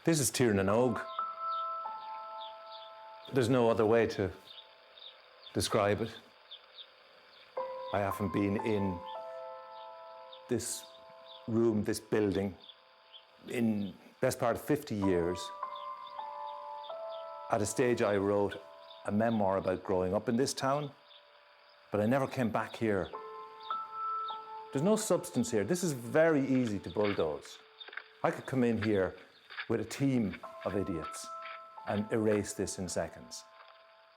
This is Tír na nÓg. There's no other way to describe it. I haven't been in this room, this building, in best part of 50 years. At a stage, I wrote a memoir about growing up in this town, but I never came back here. There's no substance here. This is very easy to bulldoze. I could come in here with a team of idiots and erase this in seconds.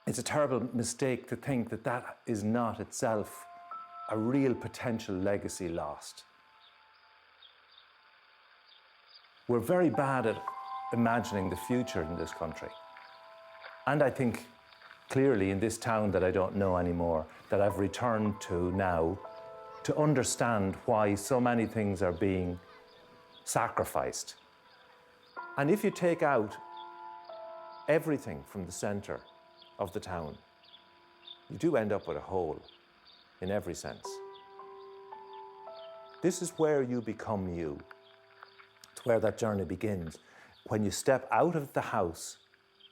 It's a terrible mistake to think that that is not itself a real potential legacy lost. We're very bad at imagining the future in this country. And I think clearly in this town that I don't know anymore, that I've returned to now, to understand why so many things are being sacrificed. And if you take out everything from the centre of the town, you do end up with a hole in every sense. This is where you become you. It's where that journey begins. When you step out of the house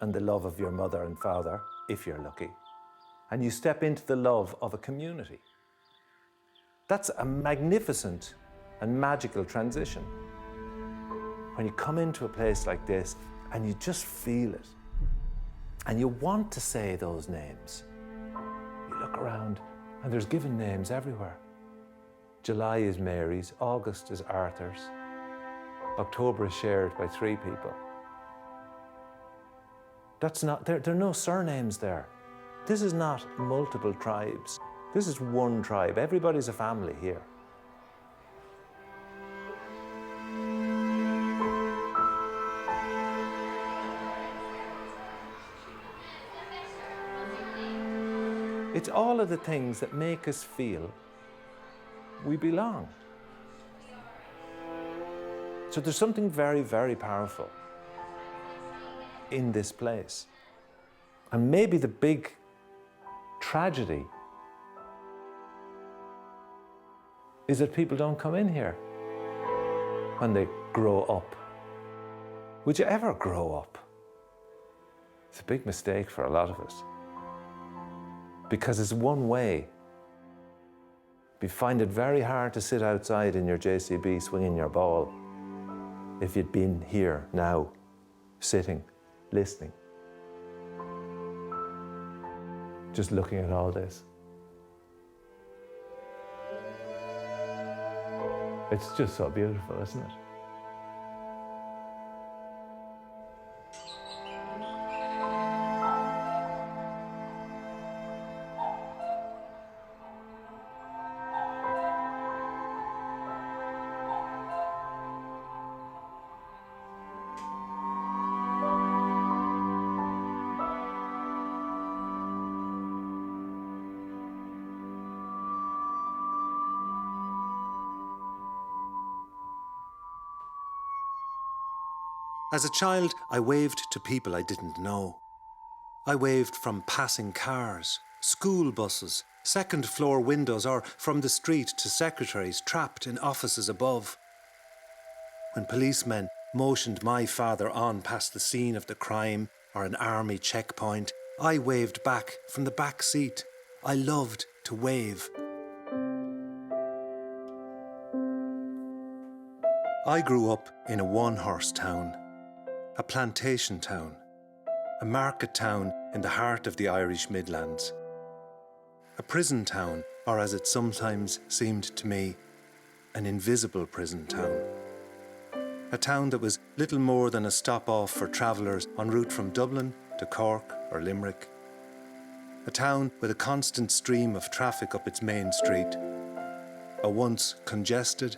and the love of your mother and father, if you're lucky, and you step into the love of a community. That's a magnificent and magical transition. When you come into a place like this and you just feel it, and you want to say those names. You look around and there's given names everywhere. July is Mary's, August is Arthur's, October is shared by 3 people. That's not, there are no surnames there. This is not multiple tribes. This is one tribe. Everybody's a family here. It's all of the things that make us feel we belong. So there's something very, very powerful in this place. And maybe the big tragedy is that people don't come in here when they grow up. Would you ever grow up? It's a big mistake for a lot of us. Because it's one way. You find it very hard to sit outside in your JCB swinging your ball if you'd been here now, sitting, listening, just looking at all this. It's just so beautiful, isn't it? As a child, I waved to people I didn't know. I waved from passing cars, school buses, second-floor windows, or from the street to secretaries trapped in offices above. When policemen motioned my father on past the scene of the crime or an army checkpoint, I waved back from the back seat. I loved to wave. I grew up in a one-horse town. A plantation town, a market town in the heart of the Irish Midlands. A prison town, or as it sometimes seemed to me, an invisible prison town. A town that was little more than a stop-off for travellers en route from Dublin to Cork or Limerick. A town with a constant stream of traffic up its main street. A once congested,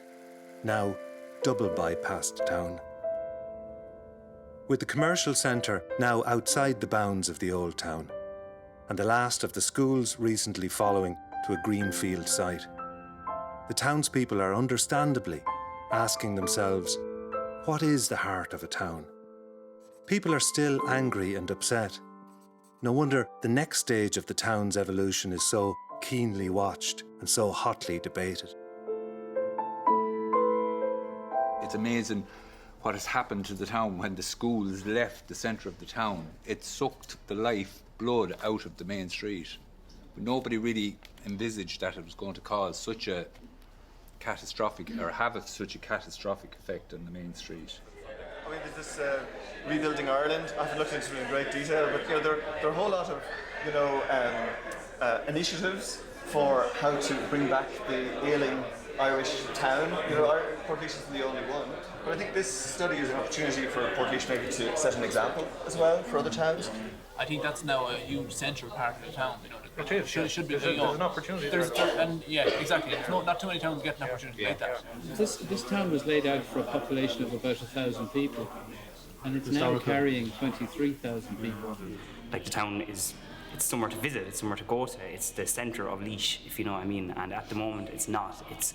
now double-bypassed town. With the commercial centre now outside the bounds of the old town, and the last of the schools recently following to a greenfield site, the townspeople are understandably asking themselves, what is the heart of a town? People are still angry and upset. No wonder the next stage of the town's evolution is so keenly watched and so hotly debated. It's amazing what has happened to the town when the schools left the centre of the town. It sucked the life blood out of the main street. But nobody really envisaged that it was going to cause such a catastrophic, or have such a catastrophic effect on the main street. I mean, there's this Rebuilding Ireland. I haven't looked into it in great detail, but there are a whole lot of initiatives for how to bring back the ailing Irish town. Portlaoise isn't the only one, but I think this study is an opportunity for Portlaoise maybe to set an example as well for other towns. I think that's now a huge central part of the town. It should be. There's an opportunity there. Yeah, exactly. Not too many towns get an opportunity like that. This town was laid out for a population of about 1,000 people, and it's now carrying 23,000 people. Like, the town it's somewhere to visit, it's somewhere to go to, it's the centre of Laois, if you know what I mean, and at the moment it's not. It's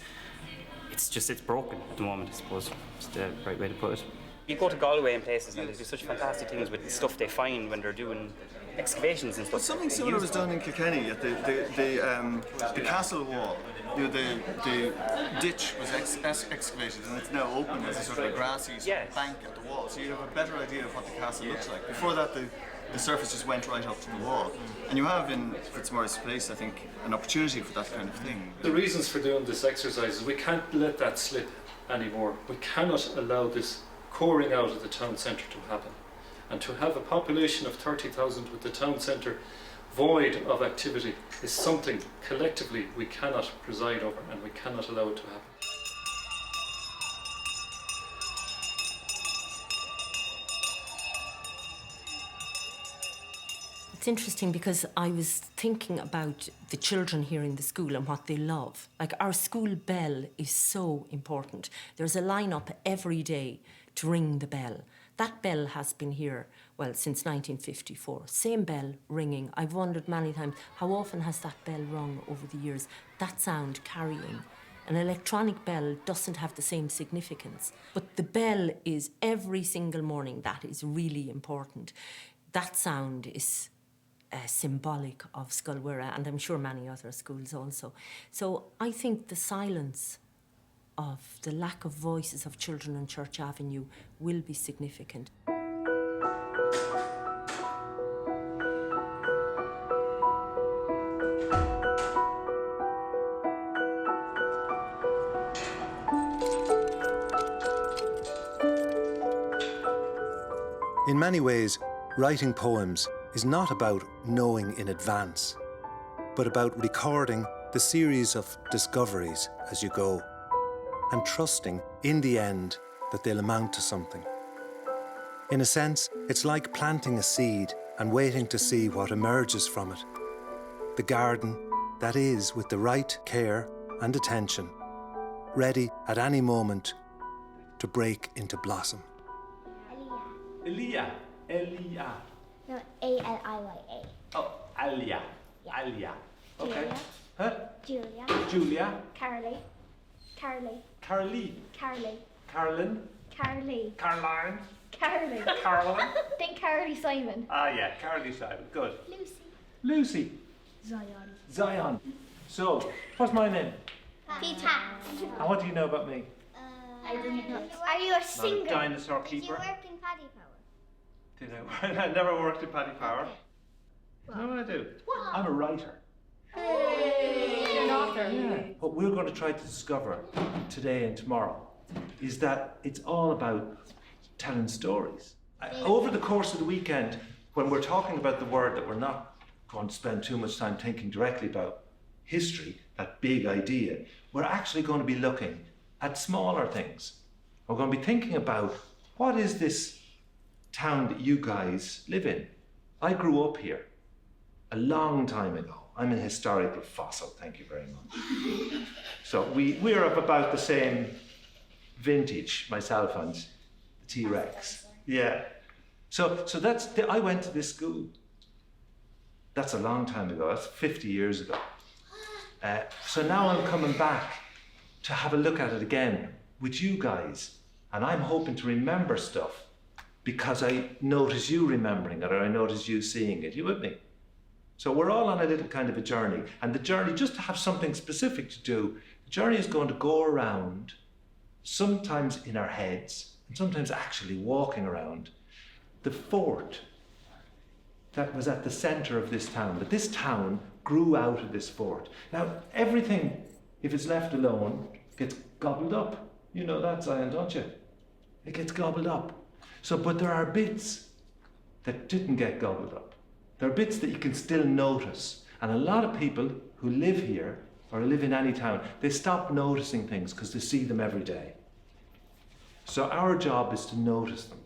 broken at the moment, I suppose. It's the right way to put it. You go to Galway and places and they do such fantastic things with stuff they find when they're doing excavations and stuff. But something similar was done in Kilkenny at the castle wall. The ditch was excavated and it's now open as a sort of a grassy bank at the wall. So you have a better idea of what the castle looks like. Before that, the surface just went right up to the wall. And you have in Fitzmaurice Place, I think, an opportunity for that kind of thing. The reasons for doing this exercise is we can't let that slip anymore. We cannot allow this coring out of the town centre to happen. And to have a population of 30,000 with the town centre void of activity is something collectively we cannot preside over, and we cannot allow it to happen. It's interesting because I was thinking about the children here in the school and what they love. Like, our school bell is so important. There's a line-up every day to ring the bell. That bell has been here, well, since 1954. Same bell ringing. I've wondered many times, how often has that bell rung over the years? That sound carrying. An electronic bell doesn't have the same significance. But the bell is every single morning. That is really important. That sound is symbolic of Scolwera, and I'm sure many other schools also. So I think the silence of the lack of voices of children on Church Avenue will be significant. In many ways, writing poems is not about knowing in advance, but about recording the series of discoveries as you go, and trusting in the end that they'll amount to something. In a sense, it's like planting a seed and waiting to see what emerges from it. The garden that is, with the right care and attention, ready at any moment to break into blossom. Elia. No, A-L-I-Y-A. Oh, Alia. Yeah. Alia. Julia. Okay. Huh? Julia. Julia. Carly. Caroline. Carolyn. Carly. Caroline. Carly. Caroline. Then Carly Simon. Ah, yeah, Caroline Simon. Good. Lucy. Lucy. Zion. So, what's my name? Peter. And what do you know about me? I didn't know. Are you a singer? Not a dinosaur keeper. Did you work in Paddy Power? Did I? I never worked in Paddy Power. No, I do. I'm a writer. You're an author. Yeah. What we're going to try to discover today and tomorrow is that it's all about telling stories. Over the course of the weekend, when we're talking about the word that we're not going to spend too much time thinking directly about, history, that big idea, we're actually going to be looking at smaller things. We're going to be thinking about, what is this town that you guys live in? I grew up here a long time ago. I'm an historical fossil, thank you very much. So we're of about the same vintage, myself and the T-Rex. Yeah. So that's, I went to this school. That's a long time ago, that's 50 years ago. So now I'm coming back to have a look at it again with you guys. And I'm hoping to remember stuff because I notice you remembering it, or I notice you seeing it. You with me? So we're all on a little kind of a journey. And the journey, just to have something specific to do, the journey is going to go around, sometimes in our heads, and sometimes actually walking around the fort that was at the centre of this town. But this town grew out of this fort. Now, everything, if it's left alone, gets gobbled up. You know that, Zion, don't you? It gets gobbled up. So, but there are bits that didn't get gobbled up. There are bits that you can still notice. And a lot of people who live here or live in any town, they stop noticing things because they see them every day. So our job is to notice them.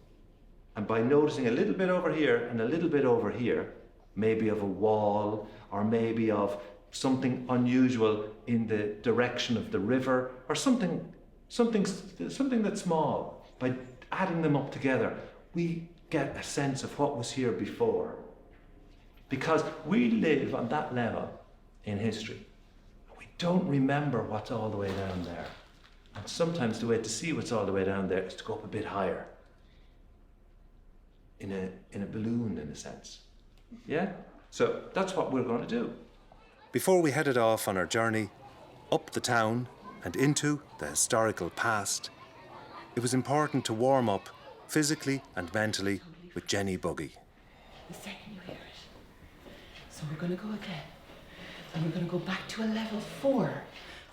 And by noticing a little bit over here and a little bit over here, maybe of a wall or maybe of something unusual in the direction of the river or something that's small, by adding them up together, we get a sense of what was here before. Because we live on that level in history. We don't remember what's all the way down there. And sometimes the way to see what's all the way down there is to go up a bit higher. In a balloon, in a sense. Yeah? So that's what we're going to do. Before we headed off on our journey up the town and into the historical past, it was important to warm up physically and mentally with Jenny Buggy. The second you hear it. So we're going to go again. And we're going to go back to a level 4,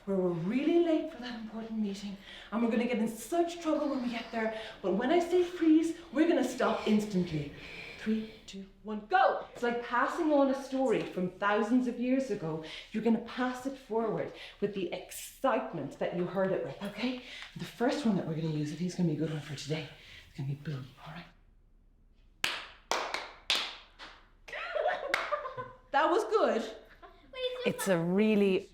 where we're really late for that important meeting, and we're going to get in such trouble when we get there. But when I say freeze, we're going to stop instantly. 3, 2, 1, go! It's like passing on a story from thousands of years ago. You're going to pass it forward with the excitement that you heard it with, okay? The first one that we're going to use, I think it's going to be a good one for today. It's going to be boom, all right? That was good. It's a really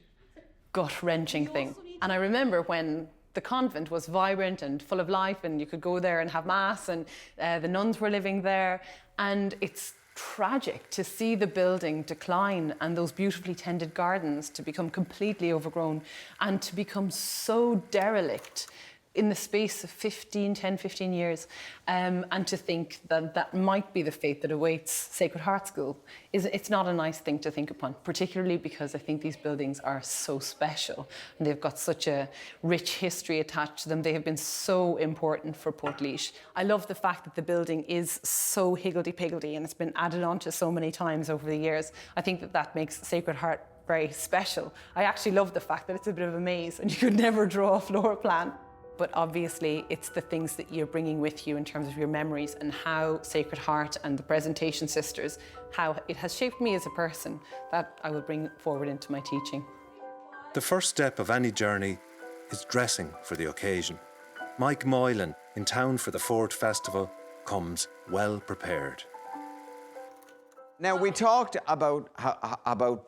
gut-wrenching thing. And I remember when the convent was vibrant and full of life and you could go there and have mass and the nuns were living there. And it's tragic to see the building decline and those beautifully tended gardens to become completely overgrown and to become so derelict in the space of 10, 15 years, and to think that that might be the fate that awaits Sacred Heart School. It's not a nice thing to think upon, particularly because I think these buildings are so special and they've got such a rich history attached to them. They have been so important for Portlaoise. I love the fact that the building is so higgledy-piggledy and it's been added on to so many times over the years. I think that that makes Sacred Heart very special. I actually love the fact that it's a bit of a maze and you could never draw a floor plan. But obviously it's the things that you're bringing with you in terms of your memories and how Sacred Heart and the Presentation Sisters, how it has shaped me as a person, that I will bring forward into my teaching. The first step of any journey is dressing for the occasion. Mike Moylan, in town for the Fort Festival, comes well prepared. Now, we talked about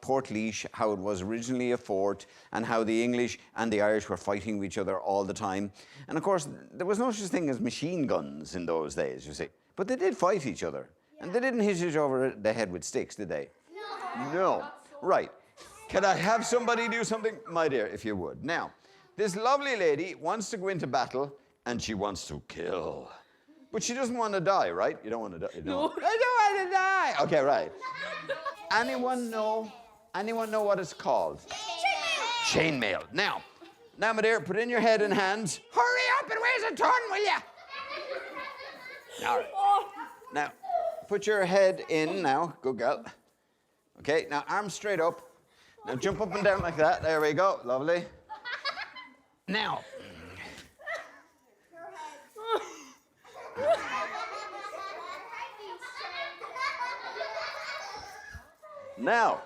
Portlaoise, how it was originally a fort, and how the English and the Irish were fighting with each other all the time. And of course, there was no such thing as machine guns in those days, you see. But they did fight each other. Yeah. And they didn't hit each over the head with sticks, did they? No. No. Right. Can I have somebody do something? My dear, if you would. Now, this lovely lady wants to go into battle, and she wants to kill. But she doesn't want to die, right? You don't want to die. You don't. No. I don't want to die. Okay, right. Anyone know what it's called? Chainmail. Chainmail. Now, my dear, put in your head and hands. Hurry up and raise a ton, will ya? All right. Now, put your head in now. Good girl. Okay, now arms straight up. Now jump up and down like that. There we go. Lovely. Now. Now,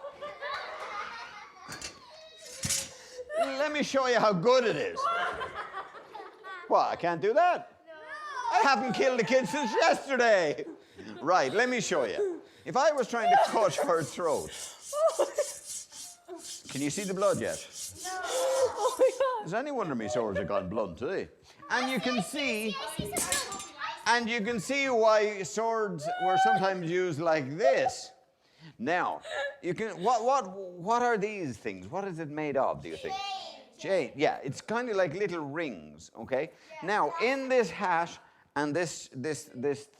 let me show you how good it is. What, I can't do that? No. I haven't killed a kid since yesterday. Right, let me show you. If I was trying to cut her throat, can you see the blood yet? No. Oh my God. It's any wonder my swords have gone blunt, eh? And you can see why swords were sometimes used like this. Now, you can. What are these things? What is it made of? Do you think? Chain. Yeah, it's kind of like little rings. Okay. Now, in this hat and this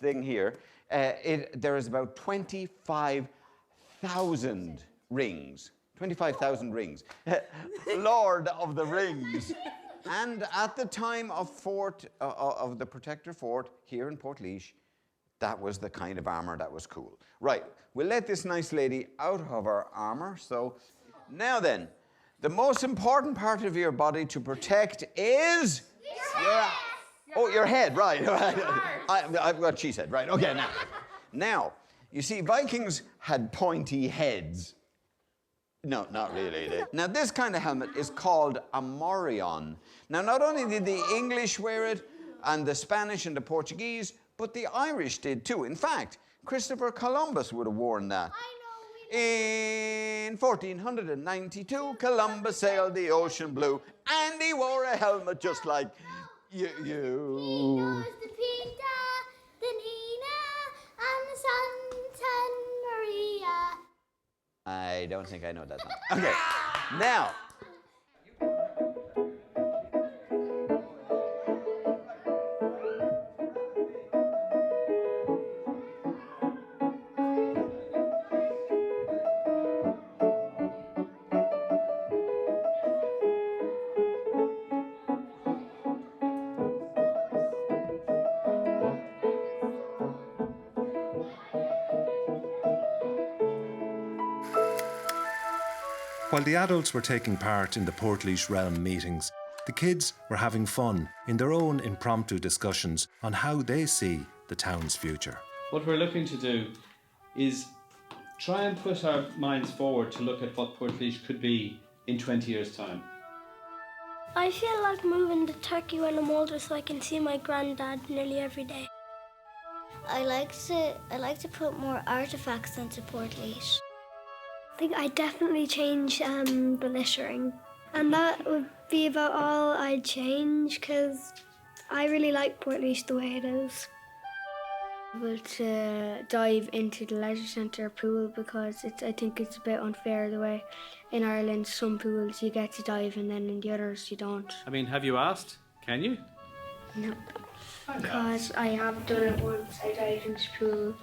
thing here, there is about 25,000 rings. 25,000 rings. Lord of the Rings. And at the time of of the Protector Fort here in Portlaoise, that was the kind of armour that was cool. Right, we'll let this nice lady out of her armour. So now then, the most important part of your body to protect is your head, right? What she said, right? Okay, now, you see, Vikings had pointy heads. No, not really. Now, this kind of helmet is called a morion. Now, not only did the English wear it, and the Spanish and the Portuguese, but the Irish did too. In fact, Christopher Columbus would have worn that. In 1492, Columbus sailed the ocean blue, and he wore a helmet just like you. He knows the Pinta, the Nina, and the Santa Maria. I don't think I know that song. Okay, now. While the adults were taking part in the Portlaoise Realm meetings, the kids were having fun in their own impromptu discussions on how they see the town's future. What we're looking to do is try and put our minds forward to look at what Portlaoise could be in 20 years' time. I feel like moving to Turkey when I'm older so I can see my granddad nearly every day. I like to put more artifacts into Portlaoise. I think I'd definitely change the littering. And that would be about all I'd change, because I really like Portlaoise the way it is. Able to dive into the leisure centre pool, because I think it's a bit unfair the way in Ireland some pools you get to dive and then in the others you don't. I mean, have you asked? Can you? No. Because I have done it once. I dived into the pool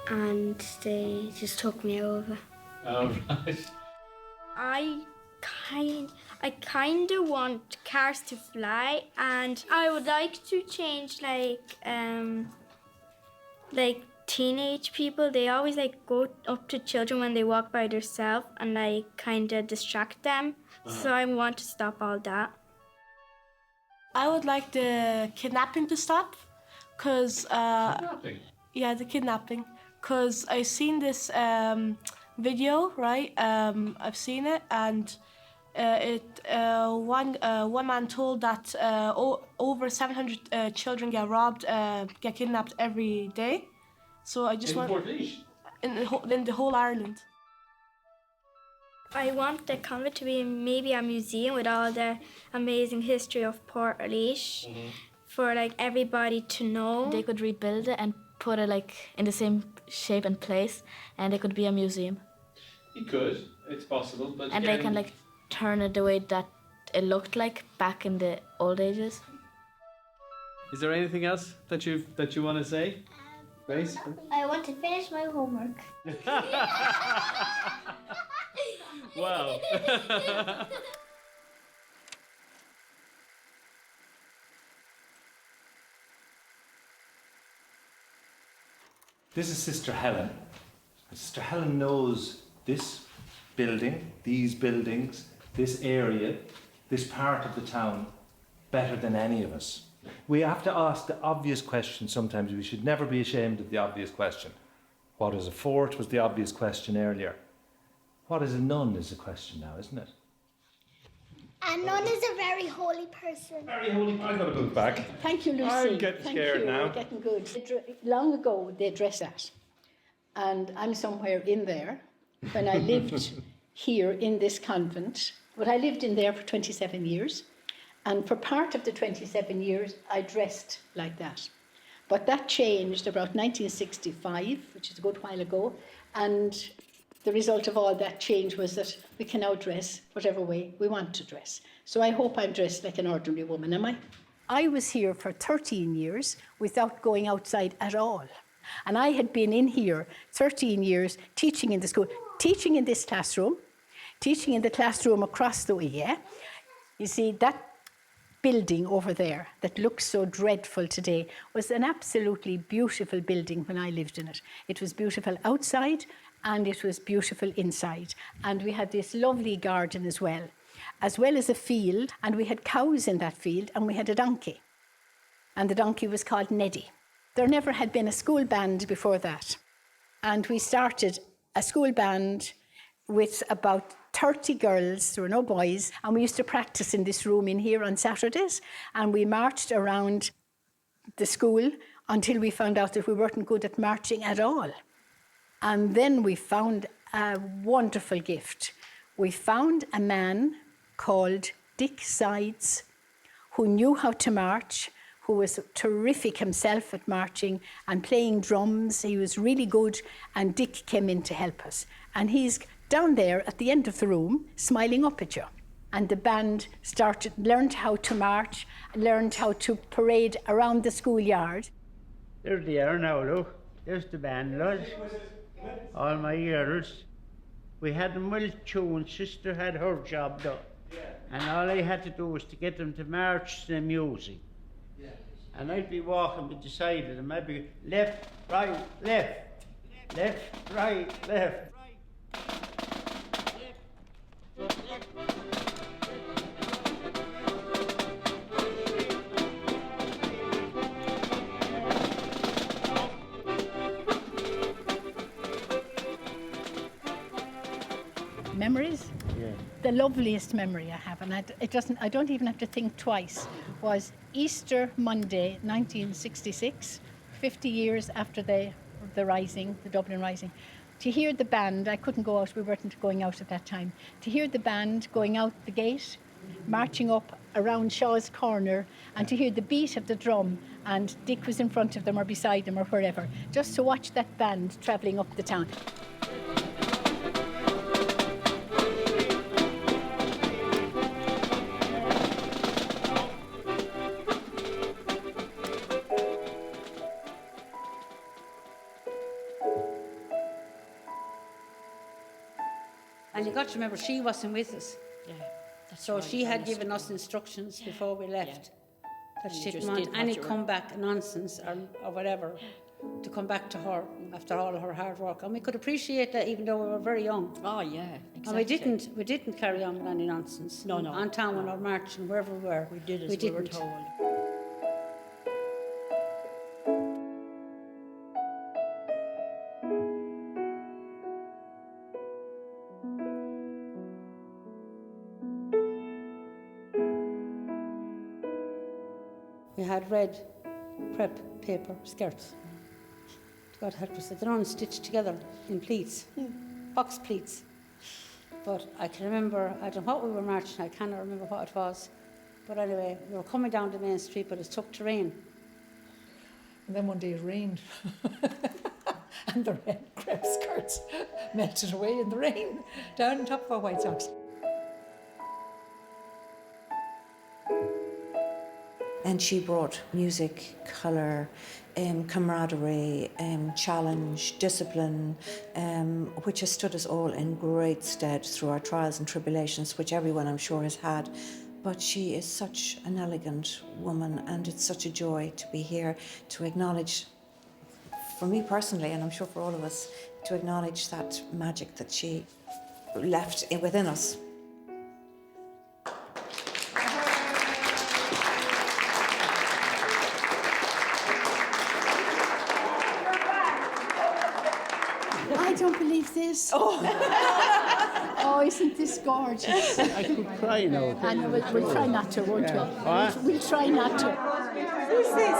and they just took me over. Oh, right. I kind of want cars to fly, and I would like to change like teenage people. They always go up to children when they walk by themselves and kind of distract them. So I want to stop all that. I would like the kidnapping to stop, cause Kidnapping? Yeah, the kidnapping, cause I've seen this video, right? I've seen it, and one man told that over 700 children get robbed, get kidnapped every day. So I just want Portlaoise? in the whole Ireland. I want the convent to be maybe a museum with all the amazing history of Portlaoise for everybody to know. They could rebuild it and put it in the same shape and place, and it could be a museum. You could. It's possible, but and again, they can turn it the way that it looked like back in the old ages. Is there anything else that you want to say, Grace? I want to finish my homework. Wow. This is Sister Helen. Sister Helen knows this building, these buildings, this area, this part of the town better than any of us. We have to ask the obvious question sometimes. We should never be ashamed of the obvious question. What is a fort was the obvious question earlier. What is a nun is the question now, isn't it? A nun is a very holy person. Very holy. I've got to move back. Thank you, Lucy. I'm getting scared now. You're getting good. Long ago, they dressed that. And I'm somewhere in there. When I lived here in this convent, but I lived in there for 27 years. And for part of the 27 years, I dressed like that. But that changed about 1965, which is a good while ago. And the result of all that change was that we can now dress whatever way we want to dress. So I hope I'm dressed like an ordinary woman, am I? I was here for 13 years without going outside at all. And I had been in here 13 years teaching in the school, teaching in this classroom, teaching in the classroom across the way, yeah? You see, building over there that looks so dreadful today was an absolutely beautiful building when I lived in it. It was beautiful outside and it was beautiful inside. And we had this lovely garden as well as a field. And we had cows in that field and we had a donkey. And the donkey was called Neddy. There never had been a school band before that. And we started a school band with about 30 girls, there were no boys, and we used to practice in this room in here on Saturdays, and we marched around the school until we found out that we weren't good at marching at all. And then we found a wonderful gift. We found a man called Dick Sides, who knew how to march, who was terrific himself at marching and playing drums. He was really good, and Dick came in to help us. And he's down there at the end of the room, smiling up at you. And the band learned how to march, learned how to parade around the schoolyard. There they are now, look. There's the band, lads. All my girls. We had them well tuned. Sister had her job done. And all I had to do was to get them to march to the music. And I'd be walking by the side of them. I'd be left, right, left, left, right, left. Memories? Yeah. The loveliest memory I have, and I don't even have to think twice, was Easter Monday, 1966, 50 years after the Rising, the Dublin Rising. To hear the band, I couldn't go out, we weren't going out at that time, to hear the band going out the gate, marching up around Shaw's Corner, and to hear the beat of the drum, and Dick was in front of them or beside them or wherever, just to watch that band travelling up the town. And you got to remember, she wasn't with us. Yeah, so right, she had given us instructions before we left that she didn't want any comeback nonsense or whatever to come back to her after all of her hard work. And we could appreciate that even though we were very young. Oh, yeah, exactly. And we didn't carry on with any nonsense. No. On town or marching, wherever we were. We did as we were told. We had red crepe paper skirts. God help us, they're all stitched together in pleats, box pleats. But I can remember, I don't know what we were marching, I cannot remember what it was. But anyway, we were coming down the main street, but it took to rain. And then one day it rained. And the red crepe skirts melted away in the rain, down on top of our white socks. And she brought music, colour, camaraderie, challenge, discipline, which has stood us all in great stead through our trials and tribulations, which everyone I'm sure has had. But she is such an elegant woman, and it's such a joy to be here to acknowledge, for me personally, and I'm sure for all of us, to acknowledge that magic that she left within us. I don't believe this. Oh, isn't this gorgeous? I could cry now. And we'll try not to, won't we? What? We'll try not to. Who's this?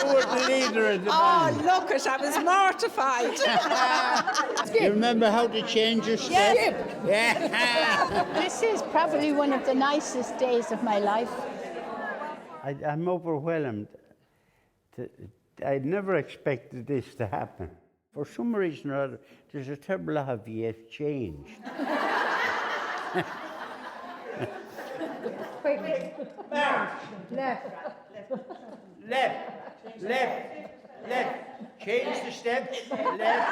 You were the leader of the band. Oh, look it, I was mortified. You remember how to change your step? Yeah. This is probably one of the nicest days of my life. I'm overwhelmed. I'd never expected this to happen. For some reason or other, there's a terrible lot of you have changed. March, left, left, left, left. Change the step, left.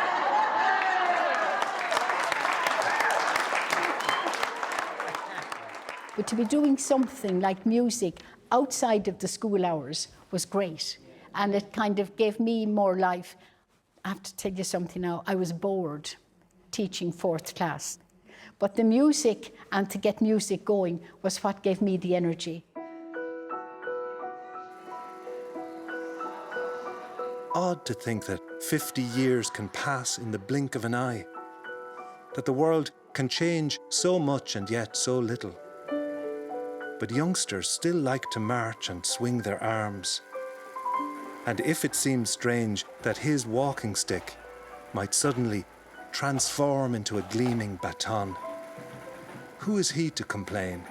But to be doing something like music outside of the school hours was great. And it kind of gave me more life. I have to tell you something now. I was bored teaching 4th class. But the music and to get music going was what gave me the energy. Odd to think that 50 years can pass in the blink of an eye, that the world can change so much and yet so little. But youngsters still like to march and swing their arms. And if it seems strange that his walking stick might suddenly transform into a gleaming baton, who is he to complain?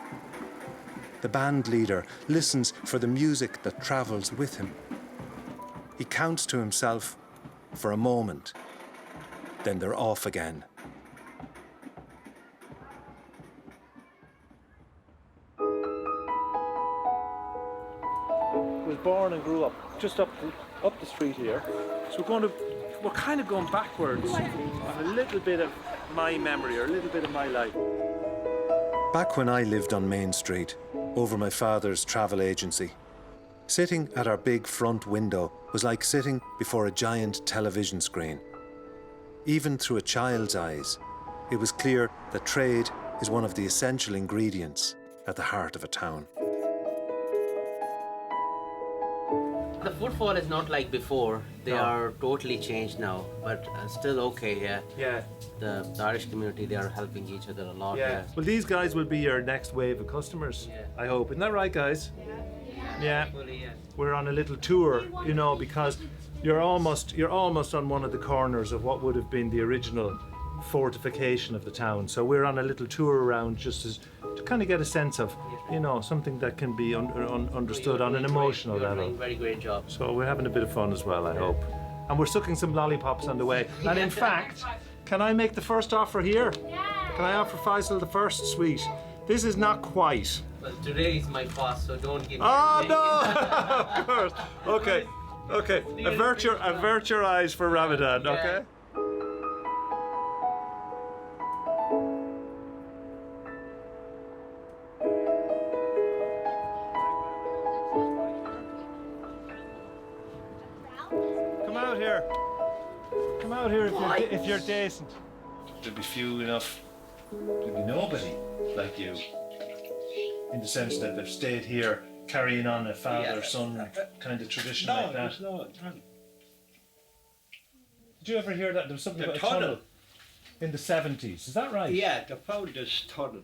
The band leader listens for the music that travels with him. He counts to himself for a moment, then they're off again. Was born and grew up just up the street here. So we're kind of going backwards on a little bit of my memory or a little bit of my life. Back when I lived on Main Street, over my father's travel agency, sitting at our big front window was like sitting before a giant television screen. Even through a child's eyes, it was clear that trade is one of the essential ingredients at the heart of a town. The footfall is not like before. They are totally changed now, but still okay, yeah. Yeah. The Irish community, they are helping each other a lot. Yeah. Well, these guys will be your next wave of customers, I hope. Isn't that right, guys? Yeah. We're on a little tour, you know, because you're almost on one of the corners of what would have been the original fortification of the town. So we're on a little tour around just to kind of get a sense of, you know, something that can be understood on an emotional level. Doing a very great job. So we're having a bit of fun as well, I hope. And we're sucking some lollipops on the way. And in fact, can I make the first offer here? Can I offer Faisal the first sweet? This is not quite. Well, today is my fast, so don't give me Oh anything. no! Of course. Okay. Okay. Avert your eyes for Ramadan. Okay. Come out here. Come out here if you're decent. There'll be few enough. There'll be nobody like you. In the sense that they've stayed here carrying on a father-son kind of tradition like that. Did you ever hear that? There was something about a tunnel in the 70s. Is that right? Yeah, they found this tunnel.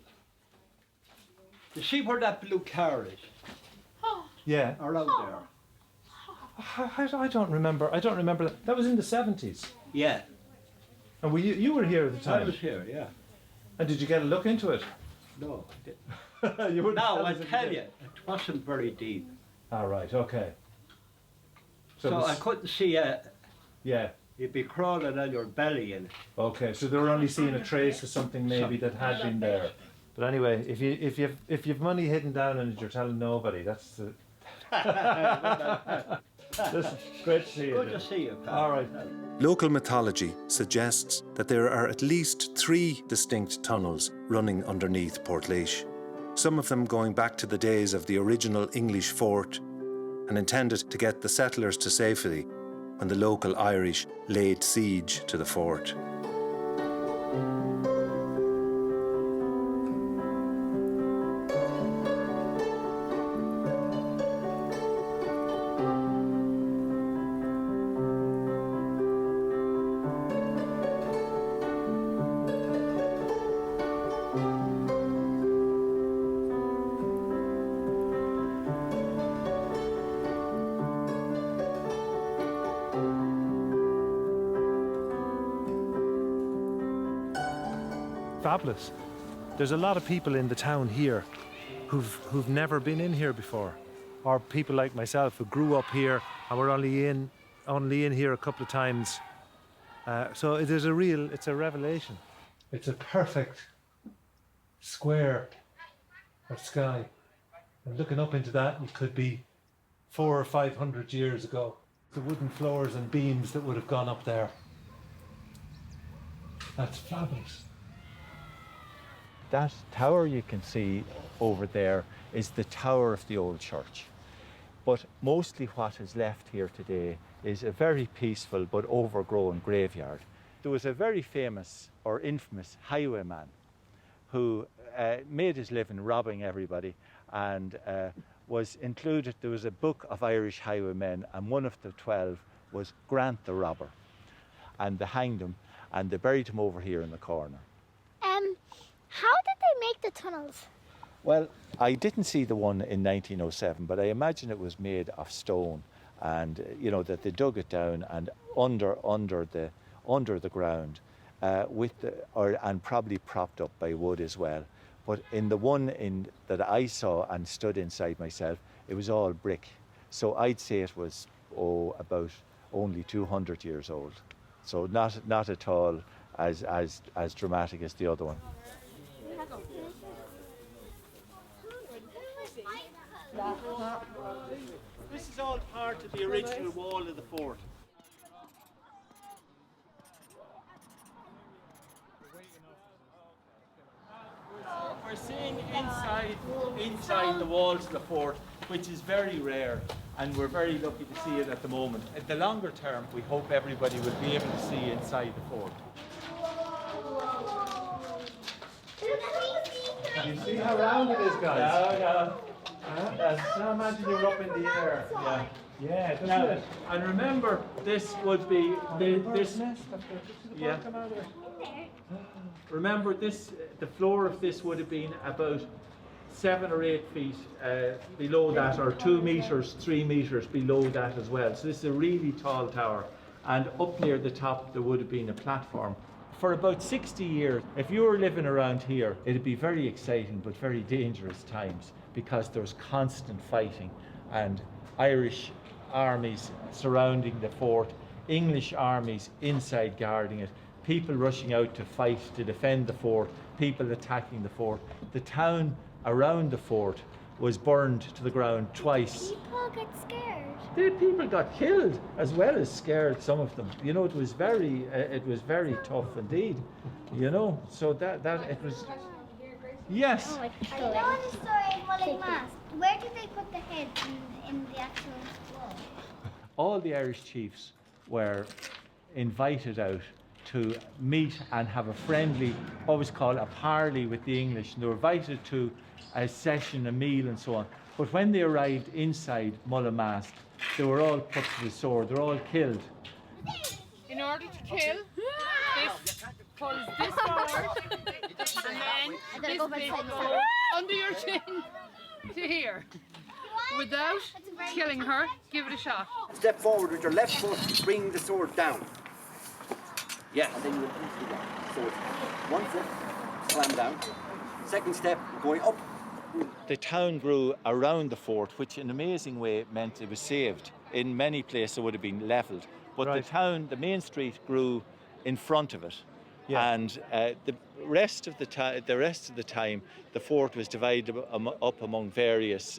You see where that blue car is? Yeah. Around there. I don't remember. I don't remember that. That was in the 70s. Yeah. And you were here at the time? I was here, yeah. And did you get a look into it? No, I didn't. You wouldn't no, tell I us if tell you you, did. it wasn't very deep. All right, okay. So I couldn't see it. Yeah. You'd be crawling on your belly in it. Okay, so they were only seeing a trace of something maybe that had been there. But anyway, if you've money hidden down in it, you're telling nobody. That's the. Listen, great to see you. Good to see you, Pat. All right. Local mythology suggests that there are at least 3 distinct tunnels running underneath Portlaoise, some of them going back to the days of the original English fort and intended to get the settlers to safety when the local Irish laid siege to the fort. Fabulous. There's a lot of people in the town here who've never been in here before, or people like myself who grew up here and were only in here a couple of times. So it's a revelation. It's a perfect square of sky, and looking up into that, it could be 400 or 500 years ago. The wooden floors and beams that would have gone up there. That's fabulous. That tower you can see over there is the tower of the old church. But mostly what is left here today is a very peaceful but overgrown graveyard. There was a very famous or infamous highwayman who made his living robbing everybody and was included. There was a book of Irish highwaymen, and one of the 12 was Grant the Robber. And they hanged him and they buried him over here in the corner. How did they make the tunnels? Well, I didn't see the one in 1907, but I imagine it was made of stone, and you know that they dug it down and under the ground, and probably propped up by wood as well. But in the one that I saw and stood inside myself, it was all brick. So I'd say it was about only 200 years old. So not at all as dramatic as the other one. This is all part of the original wall of the fort. We're seeing inside the walls of the fort, which is very rare, and we're very lucky to see it at the moment. In the longer term, we hope everybody will be able to see inside the fort. You see how round it is, guys? No. Now imagine you're up in the air. Yeah, doesn't it? And remember, this would be this. Yeah. Remember, the floor of this would have been about 7 or 8 feet below that, or 2 meters, 3 meters below that as well. So this is a really tall tower, and up near the top there would have been a platform. For about 60 years, if you were living around here, it'd be very exciting but very dangerous times, because there's constant fighting and Irish armies surrounding the fort, English armies inside guarding it, people rushing out to fight to defend the fort, people attacking the fort. The town around the fort was burned to the ground twice. People get scared. The people got killed as well as scared, some of them. You know, it was very tough indeed. You know, so that it was. Yes. I know the story of Mulling Mask. Where did they put the head in the actual wall? All the Irish chiefs were invited out to meet and have a friendly, what was called a parley with the English, and they were invited to a session, a meal and so on. But when they arrived inside Mulling Mask, they were all put to the sword, they were all killed. In order to kill, this pulls this forward, and then this bit goes under your chin to here. Without killing her, give it a shot. Step forward with your left foot, bring the sword down. Yeah, and then you repeat that. So it's 1 foot, slam down. Second step, going up. The town grew around the fort, which in an amazing way meant it was saved. In many places it would have been levelled. But the town, the main street grew in front of it. Yeah. And the rest of the time, the fort was divided up among various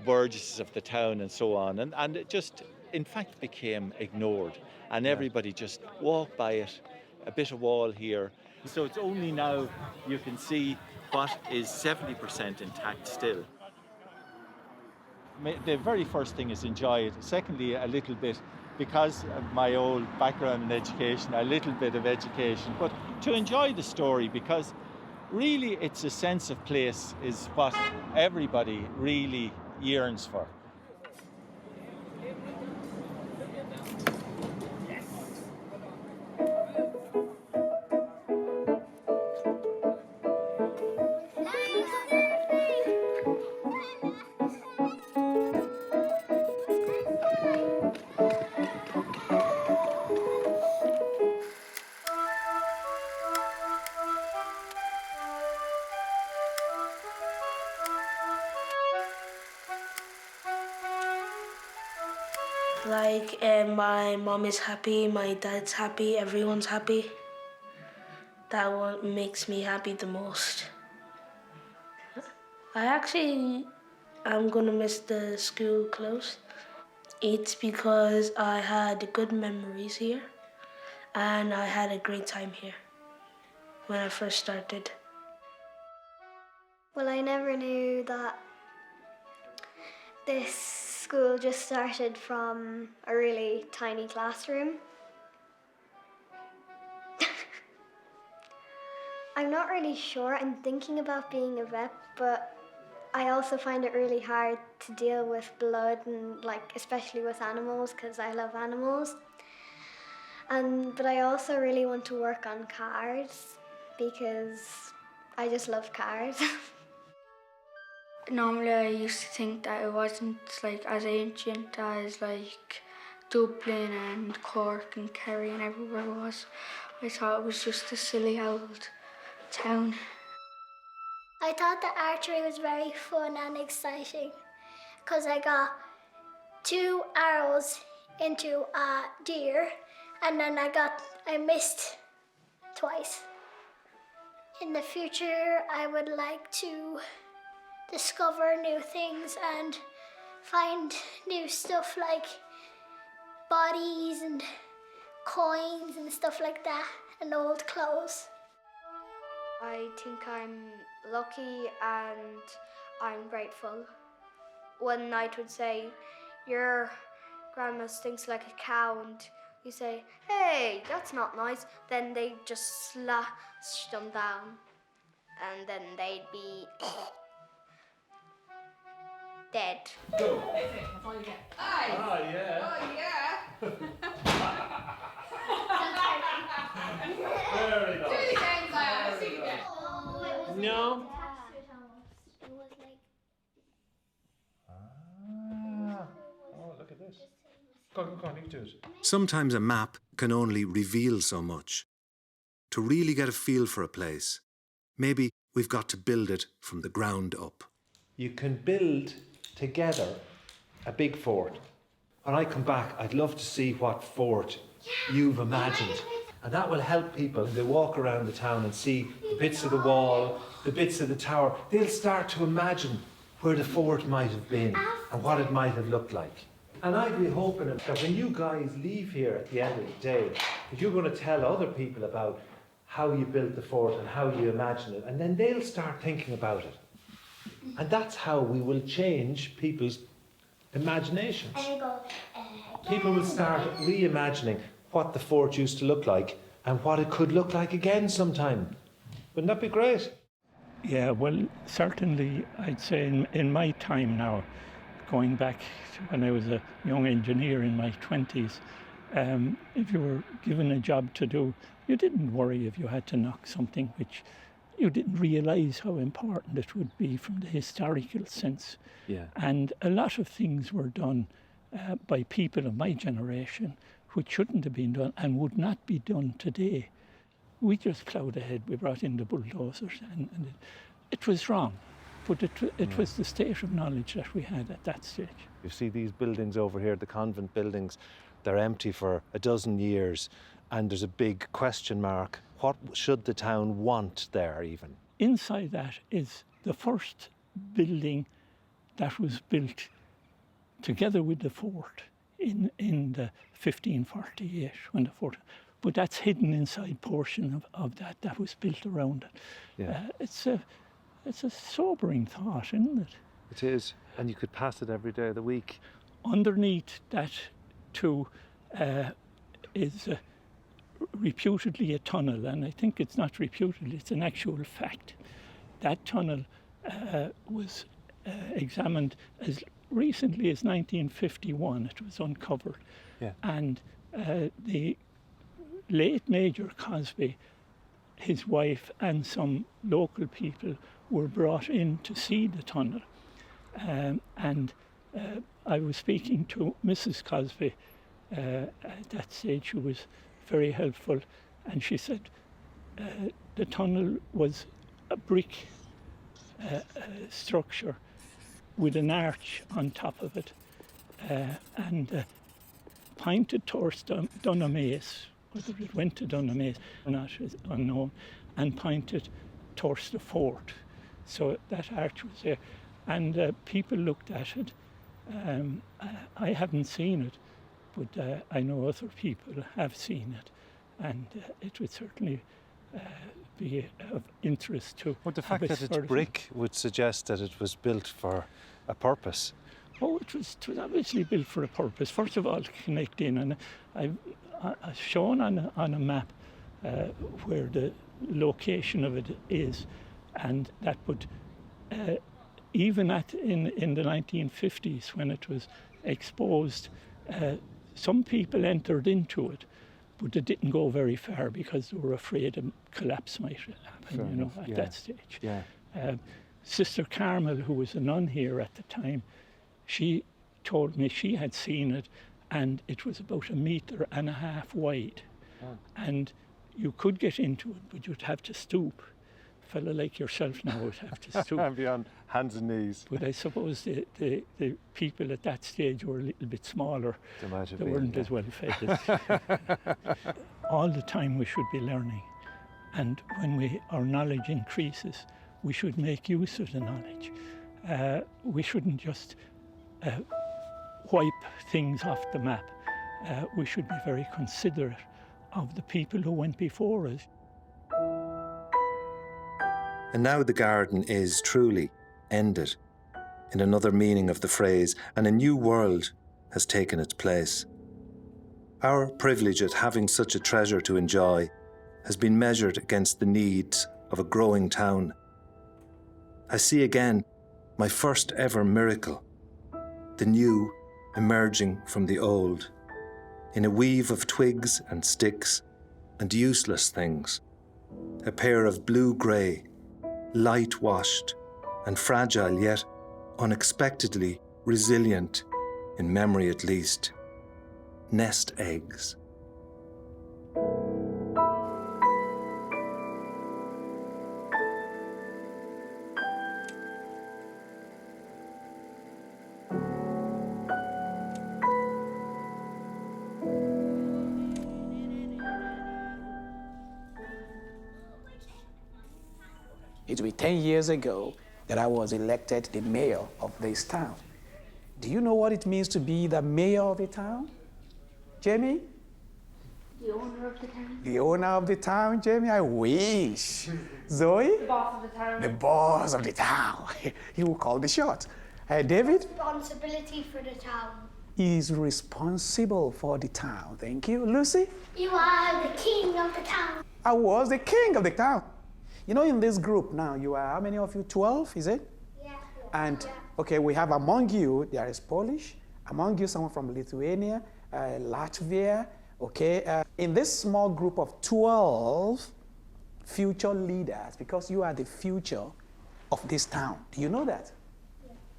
burgesses of the town and so on. And it just, in fact, became ignored. And everybody just walked by it, a bit of wall here. So it's only now you can see what is 70% intact still. The very first thing is enjoy it. Secondly, a little bit, because of my old background in education, a little bit of education, but to enjoy the story, because really it's a sense of place is what everybody really yearns for. My mom is happy, my dad's happy, everyone's happy. That what makes me happy the most. I'm gonna miss the school close. It's because I had good memories here and I had a great time here when I first started. Well, I never knew that this school just started from a really tiny classroom. I'm not really sure. I'm thinking about being a vet, but I also find it really hard to deal with blood and especially with animals because I love animals. But I also really want to work on cars because I just love cars. Normally I used to think that it wasn't as ancient as Dublin and Cork and Kerry and everywhere was. I thought it was just a silly old town. I thought that archery was very fun and exciting because I got 2 arrows into a deer and then I missed twice. In the future, I would like to discover new things and find new stuff like bodies and coins and stuff like that and old clothes. I think I'm lucky and I'm grateful. One night would say, your grandma stinks like a cow, and you say, hey, that's not nice. Then they just slash them down and then they'd be dead. Go. That's all you get. Ah, yeah. Oh, yeah. Very nice. Do it again, Zion. Do it again. No. Oh, look at this. Go on, you can do it. Sometimes a map can only reveal so much. To really get a feel for a place, maybe we've got to build it from the ground up. You can build together a big fort. When I come back, I'd love to see what fort you've imagined. And that will help people. They walk around the town and see the bits of the wall, the bits of the tower. They'll start to imagine where the fort might have been and what it might have looked like. And I'd be hoping that when you guys leave here at the end of the day, that you're going to tell other people about how you built the fort and how you imagine it, and then they'll start thinking about it. And that's how we will change people's imaginations. People will start reimagining what the fort used to look like and what it could look like again sometime. Wouldn't that be great? Yeah, well, certainly I'd say in my time now, going back to when I was a young engineer in my 20s, if you were given a job to do, you didn't worry if you had to knock something which you didn't realise how important it would be from the historical sense. Yeah. And a lot of things were done by people of my generation which shouldn't have been done and would not be done today. We just ploughed ahead. We brought in the bulldozers and it was wrong. But it was the state of knowledge that we had at that stage. You see these buildings over here, the convent buildings, they're empty for a dozen years and there's a big question mark. What should the town want there even? Inside that is the first building that was built together with the fort in the 1548 when the fort. But that's hidden inside portion of that was built around it. Yeah. It's a sobering thought, isn't it? It is, and you could pass it every day of the week. Underneath that too is reputedly a tunnel, and I think it's not reputedly, it's an actual fact. That tunnel was examined as recently as 1951. It was uncovered. Yeah. And the late Major Cosby, his wife and some local people were brought in to see the tunnel. And I was speaking to Mrs. Cosby at that stage, who was very helpful, and she said the tunnel was a brick structure with an arch on top of it, and pointed towards Dunamace. Whether it went to Dunamace or not is unknown, and pointed towards the fort. So that arch was there, and people looked at it. I haven't seen it, but I know other people have seen it, and it would certainly be of interest to. Well, the fact that it's brick would suggest that it was built for a purpose. Oh, it was obviously built for a purpose. First of all, to connect in, and I've shown on a map where the location of it is, and that would, even in the 1950s when it was exposed, some people entered into it, but they didn't go very far because they were afraid a collapse might happen, at that stage. Yeah. Sister Carmel, who was a nun here at the time, she told me she had seen it, and it was about 1.5 meters wide. Oh. And you could get into it, but you'd have to stoop. A fellow like yourself now would have to stoop. And be on hands and knees. But I suppose the people at that stage were a little bit smaller. They weren't as well fed. All the time we should be learning. And when our knowledge increases, we should make use of the knowledge. We shouldn't just wipe things off the map. We should be very considerate of the people who went before us. And now the garden is truly ended, in another meaning of the phrase, and a new world has taken its place. Our privilege at having such a treasure to enjoy has been measured against the needs of a growing town. I see again my first ever miracle, the new emerging from the old, in a weave of twigs and sticks and useless things, a pair of blue-grey, light-washed and fragile yet unexpectedly resilient, in memory at least, nest eggs. It will be 10 years ago that I was elected the mayor of this town. Do you know what it means to be the mayor of a town? Jamie? The owner of the town. The owner of the town, Jamie? I wish. Zoe? The boss of the town. The boss of the town. He will call the shots. David? Responsibility for the town. He is responsible for the town. Thank you. Lucy? You are the king of the town. I was the king of the town. You know, in this group now, you are, how many of you? 12, is it? Yeah. And, okay, we have among you, there is Polish, among you someone from Lithuania, Latvia, okay? In this small group of 12 future leaders, because you are the future of this town. Do you know that?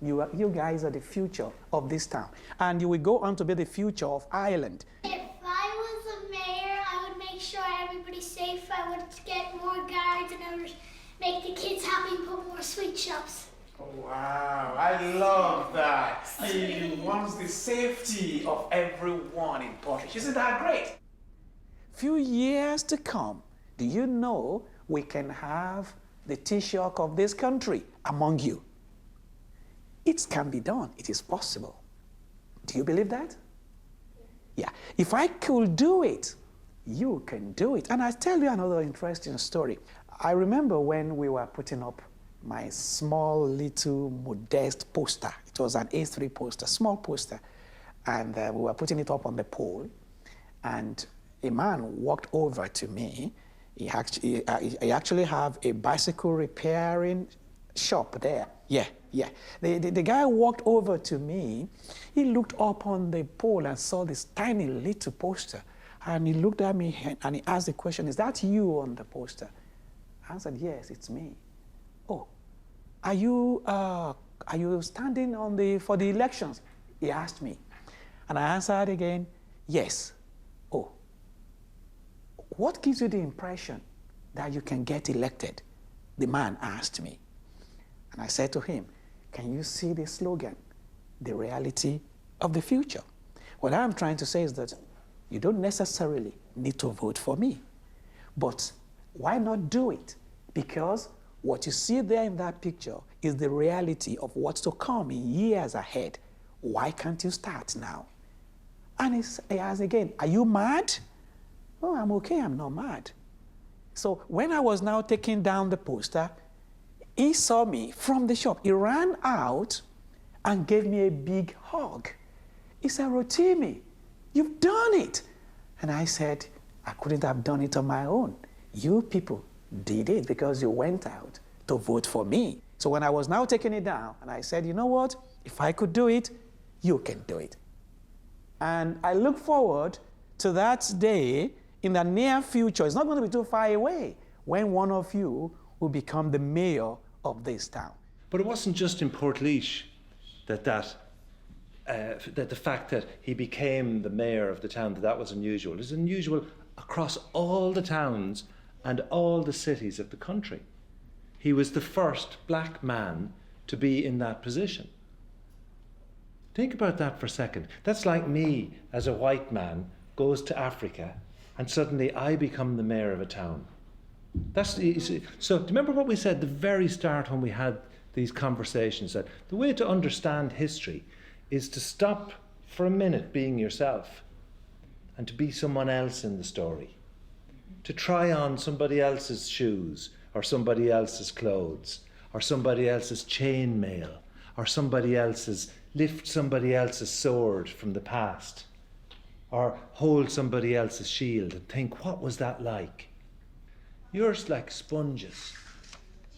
Yeah. You guys are the future of this town. And you will go on to be the future of Ireland. If I was a mayor, I would make sure everybody's safe. I would get more guards and I would make the kids happy and put more sweet shops. Oh, wow, I love that. He wants the safety of everyone in Portlaoise. Isn't that great? Few years to come, do you know we can have the Taoiseach of this country among you? It can be done. It is possible. Do you believe that? Yeah. If I could do it, you can do it. And I'll tell you another interesting story. I remember when we were putting up my small, little, modest poster. It was an A3 poster, small poster. And we were putting it up on the pole. And a man walked over to me. He actually have a bicycle repairing shop there. Yeah. The guy walked over to me. He looked up on the pole and saw this tiny little poster. And he looked at me and he asked the question, is that you on the poster? I answered, yes, it's me. Oh, are you standing for the elections? He asked me. And I answered again, yes. Oh, what gives you the impression that you can get elected? The man asked me. And I said to him, can you see the slogan, the reality of the future? What I'm trying to say is that you don't necessarily need to vote for me. But why not do it? Because what you see there in that picture is the reality of what's to come in years ahead. Why can't you start now? And he asked again, are you mad? Oh, I'm okay, I'm not mad. So when I was now taking down the poster, he saw me from the shop. He ran out and gave me a big hug. He said, Rotimi, you've done it. And I said, I couldn't have done it on my own. You people did it because you went out to vote for me. So when I was now taking it down, and I said, you know what? If I could do it, you can do it. And I look forward to that day in the near future. It's not going to be too far away when one of you will become the mayor of this town. But it wasn't just in Portlaoise that the fact that he became the mayor of the town, that was unusual. It was unusual across all the towns and all the cities of the country. He was the first black man to be in that position. Think about that for a second. That's like me, as a white man, goes to Africa and suddenly I become the mayor of a town. So do you remember what we said at the very start when we had these conversations, that the way to understand history is to stop for a minute being yourself and to be someone else in the story, to try on somebody else's shoes or somebody else's clothes or somebody else's chainmail or lift somebody else's sword from the past or hold somebody else's shield and think, what was that like? You're like sponges.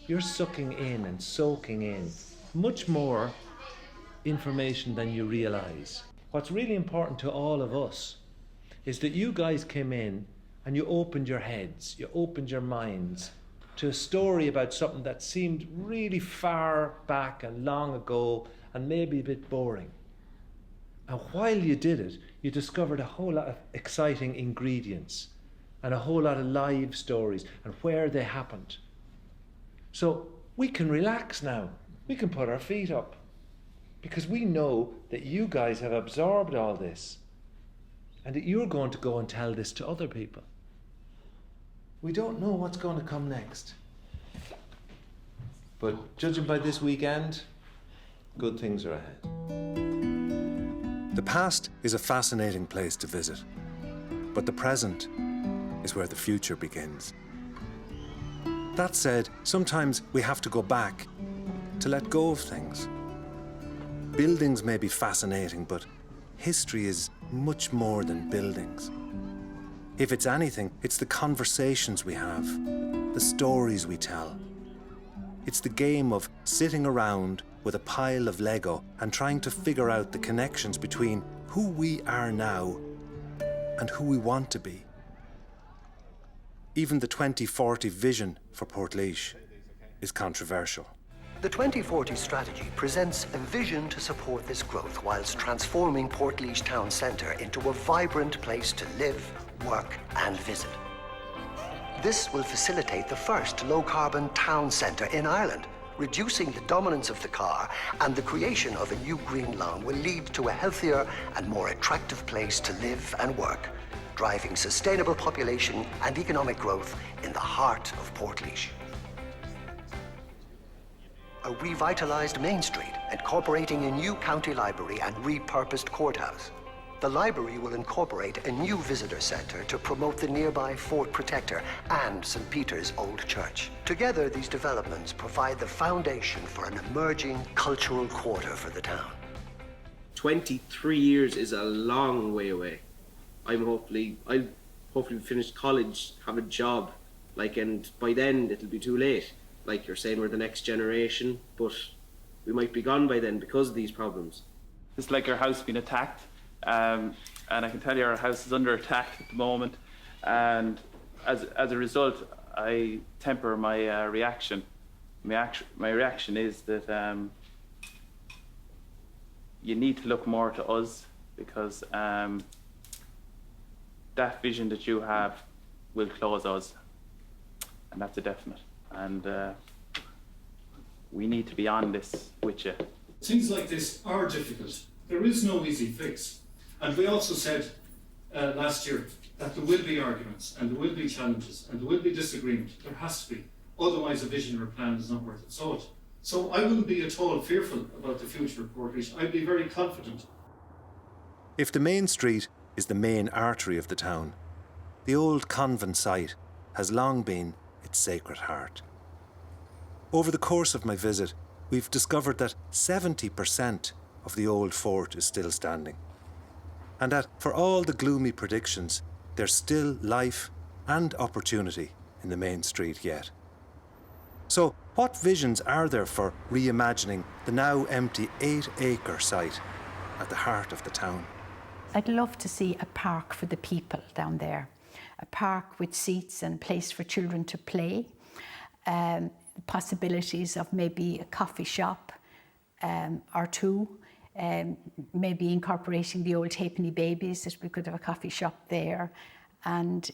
You're sucking in and soaking in much more information than you realise. What's really important to all of us is that you guys came in and you opened your heads, you opened your minds to a story about something that seemed really far back and long ago and maybe a bit boring. And while you did it, you discovered a whole lot of exciting ingredients and a whole lot of live stories and where they happened. So we can relax now. We can put our feet up because we know that you guys have absorbed all this and that you're going to go and tell this to other people. We don't know what's going to come next. But judging by this weekend, good things are ahead. The past is a fascinating place to visit, but the present is where the future begins. That said, sometimes we have to go back to let go of things. Buildings may be fascinating, but history is much more than buildings. If it's anything, it's the conversations we have, the stories we tell. It's the game of sitting around with a pile of Lego and trying to figure out the connections between who we are now and who we want to be. Even the 2040 vision for Portlaoise is controversial. The 2040 strategy presents a vision to support this growth whilst transforming Portlaoise town centre into a vibrant place to live, work and visit. This will facilitate the first low-carbon town centre in Ireland. Reducing the dominance of the car and the creation of a new green lung will lead to a healthier and more attractive place to live and work, driving sustainable population and economic growth in the heart of Portlaoise. A revitalised Main Street, incorporating a new county library and repurposed courthouse. The library will incorporate a new visitor centre to promote the nearby Fort Protector and St. Peter's Old Church. Together, these developments provide the foundation for an emerging cultural quarter for the town. 23 years is a long way away. I'll hopefully finish college, have a job, and by then it'll be too late. Like you're saying, we're the next generation, but we might be gone by then because of these problems. It's like our house being attacked, and I can tell you our house is under attack at the moment, and as a result, I temper my reaction. My reaction is that you need to look more to us because that vision that you have will close us, and that's a definite. And we need to be on this with you. Things like this are difficult. There is no easy fix. And we also said last year that there will be arguments and there will be challenges and there will be disagreement. There has to be. Otherwise a vision or plan is not worth its salt. So I wouldn't be at all fearful about the future of Portlaoise. I'd be very confident. If the main street is the main artery of the town, the old convent site has long been its Sacred Heart. Over the course of my visit, we've discovered that 70% of the old fort is still standing, and that for all the gloomy predictions, there's still life and opportunity in the main street yet. So, what visions are there for reimagining the now empty 8-acre site at the heart of the town? I'd love to see a park for the people down there, a park with seats and place for children to play, possibilities of maybe a coffee shop or two, maybe incorporating the old Halfpenny Babies, that we could have a coffee shop there, and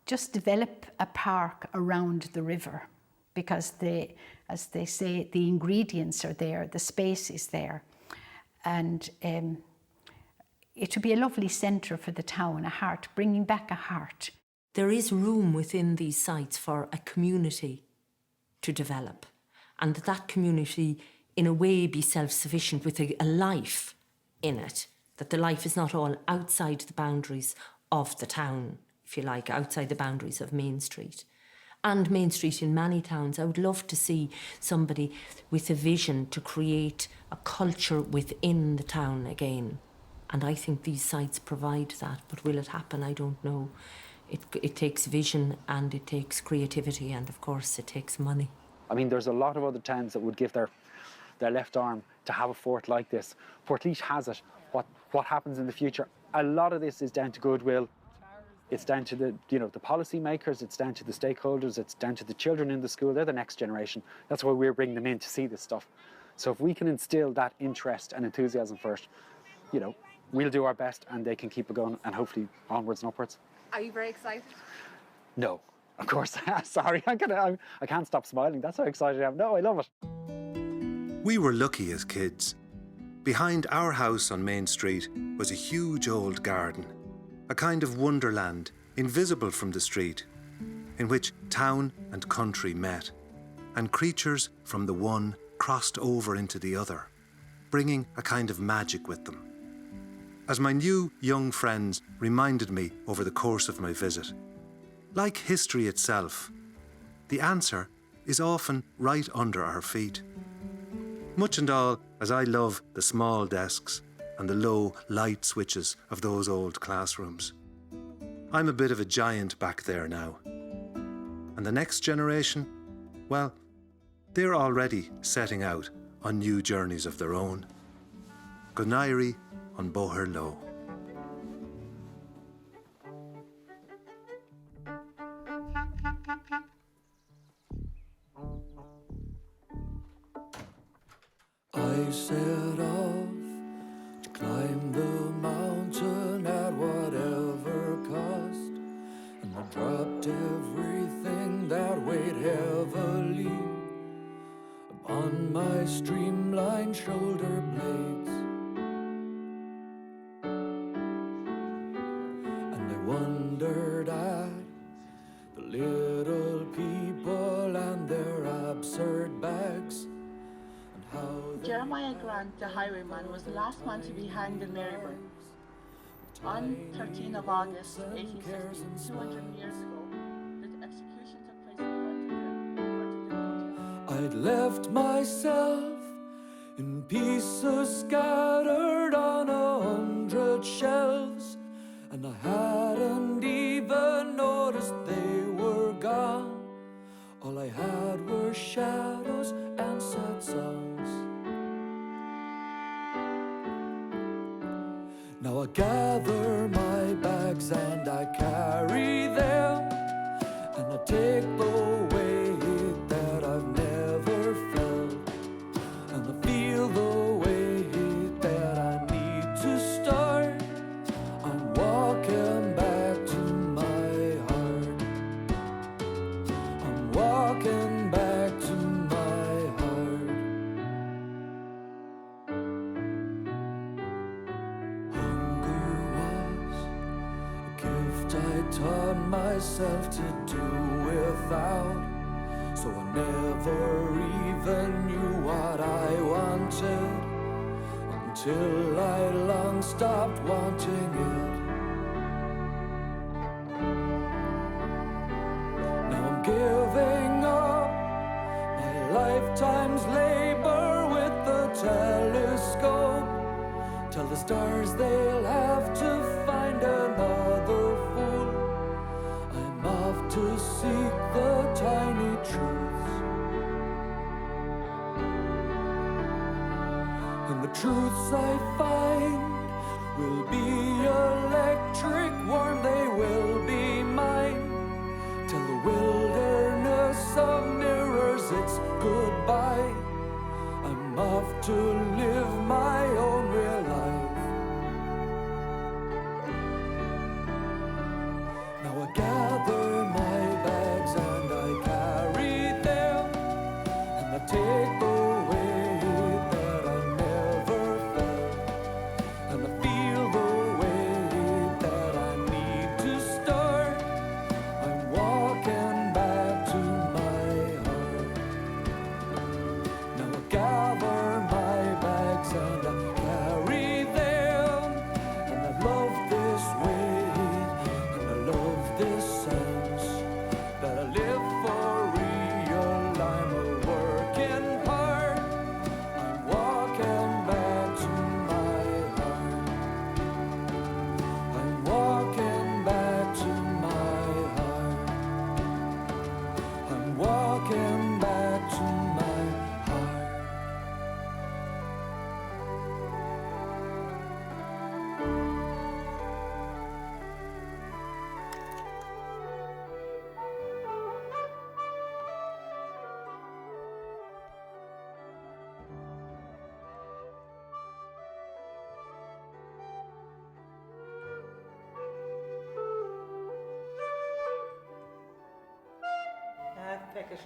just develop a park around the river, because as they say, the ingredients are there, the space is there, and it would be a lovely centre for the town, a heart, bringing back a heart. There is room within these sites for a community to develop, and that community in a way be self-sufficient with a life in it, that the life is not all outside the boundaries of the town, if you like, outside the boundaries of Main Street. And Main Street in many towns, I would love to see somebody with a vision to create a culture within the town again. And I think these sites provide that, but will it happen? I don't know. It takes vision, and it takes creativity, and of course it takes money. I mean, there's a lot of other towns that would give their left arm to have a fort like this. Portlaoise has it. What happens in the future? A lot of this is down to goodwill. It's down to the policy makers, it's down to the stakeholders, it's down to the children in the school. They're the next generation. That's why we're bringing them in to see this stuff. So if we can instill that interest and enthusiasm first, we'll do our best, and they can keep it going, and hopefully onwards and upwards. Are you very excited? No, of course. Sorry, I can't stop smiling. That's how excited I am. No, I love it. We were lucky as kids. Behind our house on Main Street was a huge old garden, a kind of wonderland, invisible from the street, in which town and country met, and creatures from the one crossed over into the other, bringing a kind of magic with them. As my new young friends reminded me over the course of my visit, like history itself, the answer is often right under our feet. Much and all as I love the small desks and the low light switches of those old classrooms. I'm a bit of a giant back there now. And the next generation, well, they're already setting out on new journeys of their own. Gonairi on Boher Low. I set off to climb the mountain at whatever cost, and I dropped everything that weighed heavily upon my streamlined shoulder blades. And I wondered at the little people and their absurd bags. Jeremiah Grant, the highwayman, was the last man to be hanged in Maryburn. On 13th of August 1860, 200 years ago, the execution took place in I'd left myself in pieces scattered on 100 shelves, and I hadn't even noticed they were gone. All I had were shadows and sad songs. Now I gather my bags and I carry them, and I take the weight that I've never felt, and I feel the weight that I need to start. I'm walking back to my heart. I'm walking back to my heart. I taught myself to do without, so I never even knew what I wanted until I long stopped wanting it. giving up my lifetime's labor with the telescope. Tell the stars they'll have to find another fool. I'm off to seek the tiny truths. And the truths I find will be electric, warm, they will be mine. Till the wilderness of mirrors, it's goodbye. I'm off to live my own real life. Now I gather my bags and I carry them, and I take the weight that I never felt, and I feel the weight that I need to start. I'm walking back to my heart. Now I gather my bags and I carry them, and I love this weight, and I love this sense that I live for real. I'm a working part. I'm walking back to my heart. I'm walking back to my heart. I'm walking back to my heart. Pick it.